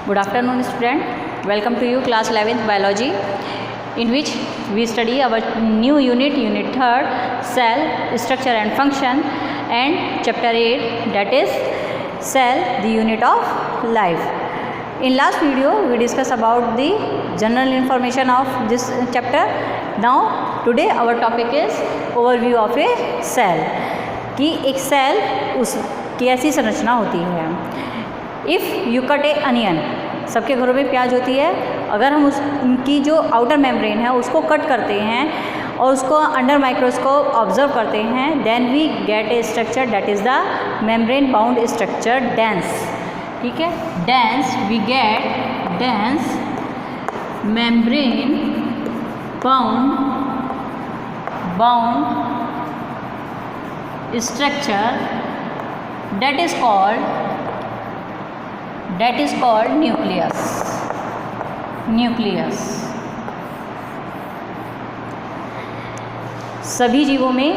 Good afternoon, student. Welcome to you, class 11th biology, in which we study our new unit, unit 3rd, cell structure and function, and chapter 8, that is cell, the unit of life. In last video, we discussed about the general information of this chapter. Now, today our topic is overview of a cell. कि एक cell उसकी ऐसी संरचना होती है. If you cut A onion, सबके घरों में प्याज होती है. अगर हम उनकी जो आउटर मेम्ब्रेन है उसको कट करते हैं और उसको अंडर माइक्रोस्कोप ऑब्जर्व करते हैं, then we get a structure that is the membrane bound structure, dense. ठीक है, dense, we get dense membrane bound structure that is called nucleus. सभी जीवों में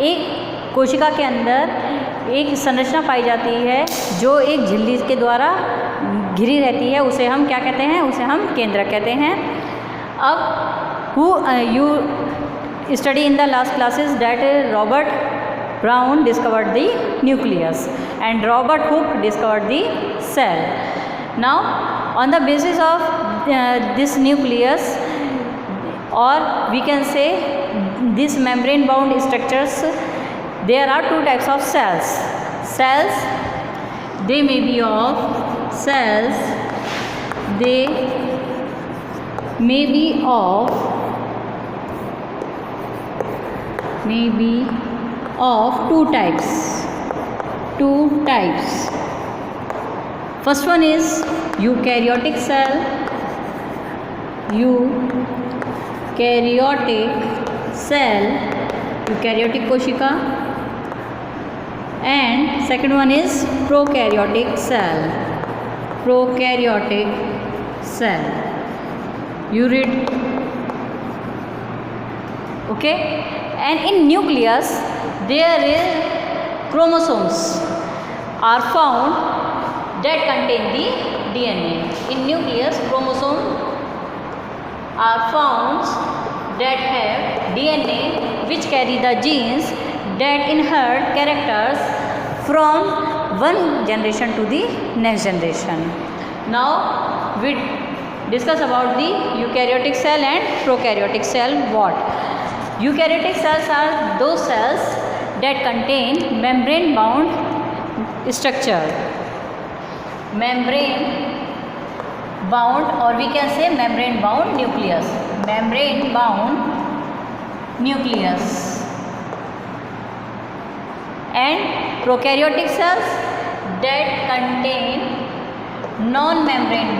एक कोशिका के अंदर एक संरचना पाई जाती है जो एक झिल्ली के द्वारा घिरी रहती है. उसे हम क्या कहते हैं? उसे हम केंद्रक कहते हैं. अब you study in the last classes that Robert Brown discovered the nucleus and Robert Hooke discovered the cell. Now, on the basis of this nucleus, or we can say these membrane bound structures, there are two types of cells. Cells, they may be of two types. First one is eukaryotic cell, eukaryotic कोशिका, and second one is prokaryotic cell. You read, okay? And in nucleus there is chromosomes are found that contain the DNA. In nucleus, chromosomes are found that have DNA which carry the genes that inherit characters from one generation to the next generation. Now we discuss about the eukaryotic cell and prokaryotic cell. What? Eukaryotic cells are those cells that contain membrane bound structure, or we can say membrane bound nucleus. And prokaryotic cells that contain non-membrane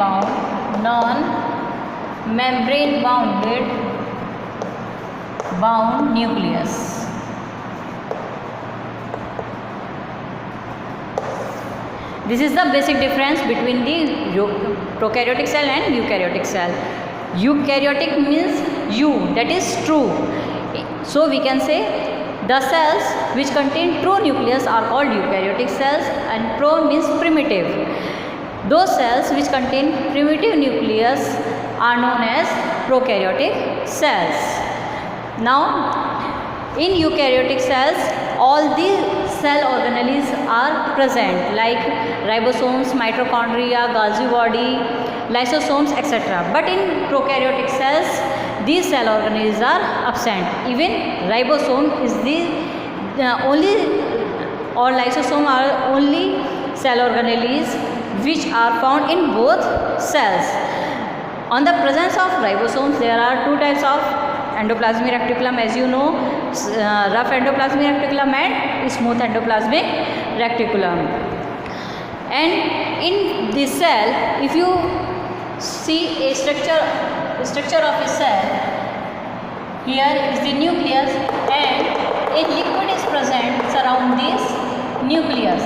bound nucleus. This is the basic difference between the prokaryotic cell and eukaryotic cell. Eukaryotic means you, that is true. So we can say the cells which contain true nucleus are called eukaryotic cells, and pro means primitive. Those cells which contain primitive nucleus are known as prokaryotic cells. Now, in eukaryotic cells, all the cell organelles are present, like ribosomes, mitochondria, Golgi body, lysosomes, etc. But in prokaryotic cells, these cell organelles are absent. Even ribosome is the only, or lysosome are only cell organelles which are found in both cells. On the presence of ribosomes, there are two types of endoplasmic reticulum, as you know, rough endoplasmic reticulum and smooth endoplasmic reticulum. And in this cell, if you see a structure of a cell, here is the nucleus and a liquid is present surround this nucleus,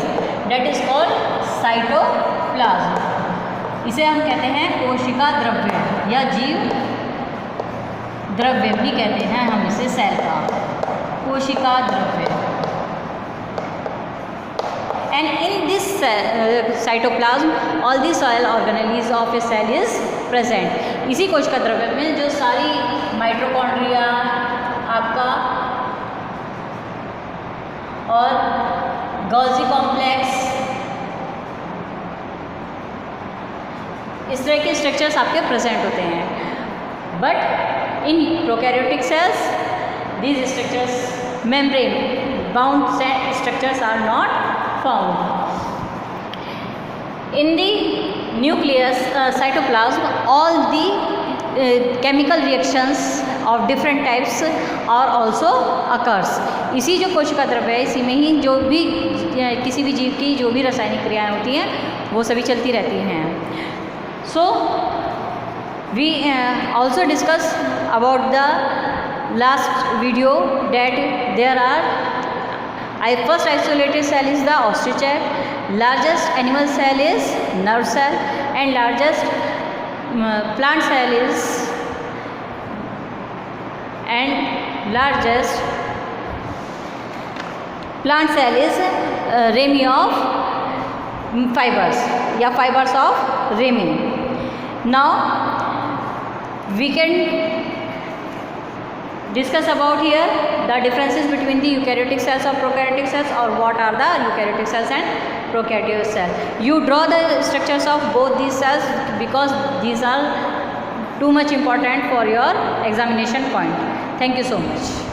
that is called cytoplasm. इसे हम कहते हैं कोशिका द्रव्य या जीव द्रव्य भी कहते हैं हम इसे. सेल का कोशिका द्रव्य. and in this cytoplasm all the cell organelles of a cell is present. इसी कोशिका द्रव्य में जो सारी माइटोकॉन्ड्रिया आपका और गोल्गी कॉम्प्लेक्स इस तरह के स्ट्रक्चर्स आपके प्रेजेंट होते हैं. But in prokaryotic cells these structures, membrane bound structures are not found. In the nucleus cytoplasm all the chemical reactions of different types are also occurs. इसी जो कोशिका द्रव्य है इसी में ही जो भी किसी भी जीव की जो भी रासायनिक क्रियाएं होती हैं वो सभी चलती रहती हैं. So we also discuss about the last video that there are first isolated cell is the ostrich egg, largest animal cell is nerve cell, and largest plant cell is rami of fibers या fibers of rami. Now we can discuss about here the differences between the eukaryotic cells or prokaryotic cells, or what are the eukaryotic cells and prokaryotic cells. You draw the structures of both these cells because these are too much important for your examination point. Thank you so much.